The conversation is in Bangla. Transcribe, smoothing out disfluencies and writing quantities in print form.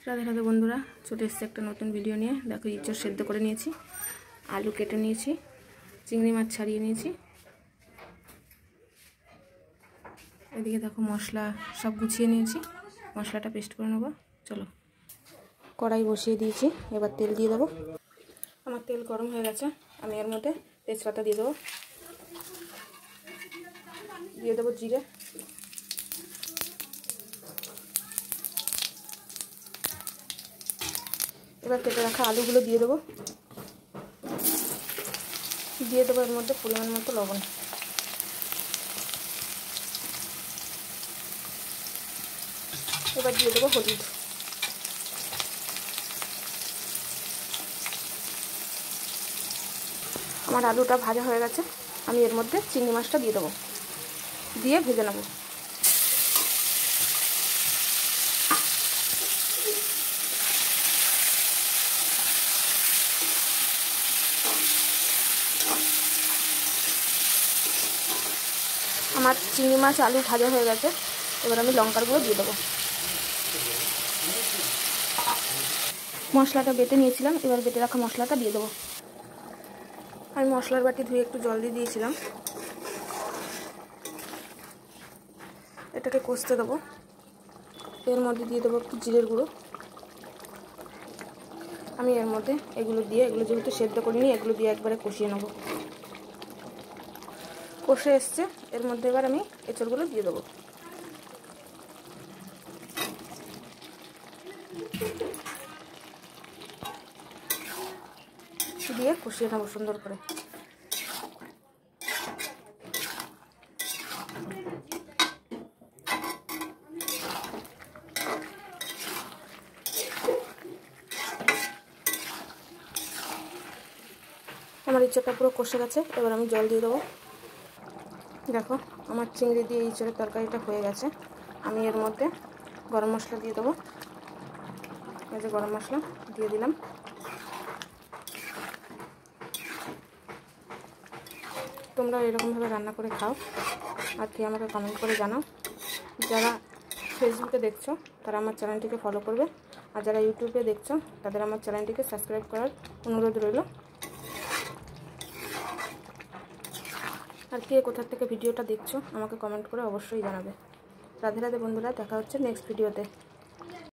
রাধে রাধে বন্ধুরা, চলে এসেছে একটা নতুন ভিডিও নিয়ে। দেখো, ইঁচড় সেদ্ধ করে নিয়েছি, আলু কেটে নিয়েছি, চিংড়ি মাছ ছাড়িয়ে নিয়েছি। এদিকে দেখো মশলা সব গুছিয়ে নিয়েছি, মশলাটা পেস্ট করে নেবো। চলো, কড়াই বসিয়ে দিয়েছি, এবার তেল দিয়ে দেবো। আমার তেল গরম হয়ে গেছে, আমি এর মধ্যে তেজপাতা দিয়ে দেবো। দিয়ে দেবো জিরে, এবার কেটে রাখা আলুগুলো দিয়ে দেবো। এর মধ্যে পরিমাণ মতো লবণ। এবার দিয়ে দেবো হলুদ। আমার আলুটা ভাজা হয়ে গেছে, আমি এর মধ্যে চিংড়ি মাছটা দিয়ে দেবো, দিয়ে ভেজে নেব। আমার চিংড়ি মাছ আলু ভাজা হয়ে গেছে, এবার আমি লঙ্কার গুঁড়ো দিয়ে দেবো। মশলাটা বেটে নিয়েছিলাম, এবার বেটে রাখা মশলাটা দিয়ে দেবো। আমি মশলার বাটি ধুয়ে একটু জল দিয়ে দিয়েছিলাম, এটাকে কষতে দেবো। এর মধ্যে দিয়ে দেবো একটু জিরের গুঁড়ো। আমি এর মধ্যে এগুলো যেহেতু সেদ্ধ করিনি, এগুলো দিয়ে একবারে কষিয়ে নেব। কষে এসছে, এর মধ্যে এবার আমি এঁচড়গুলো দিয়ে দেবো। দিয়ে কষিয়ে নেবো সুন্দর করে। আমার ইঁচড়টা পুরো কষে গেছে, এবার আমি জল দিয়ে দেবো। দেখো, আমার চিংড়ি দিয়ে ইঁচড়ের তরকারিটা হয়ে গেছে। আমি এর মধ্যে গরম মশলা দিয়ে দেবো। এই যে গরম মশলা দিয়ে দিলাম। তোমরা এরকমভাবে রান্না করে খাও, আর কি আমাকে কমেন্ট করে জানাও। যারা ফেসবুকে দেখছো তারা আমার চ্যানেলটিকে ফলো করবে, আর যারা ইউটিউবে দেখছো তাদের আমার চ্যানেলটিকে সাবস্ক্রাইব করার অনুরোধ রইল। আর কে কোথা থেকে ভিডিওটা দেখছো আমাকে কমেন্ট করে অবশ্যই জানাবে। রাধে রাধে বন্ধুরা, দেখা হচ্ছে নেক্সট ভিডিওতে।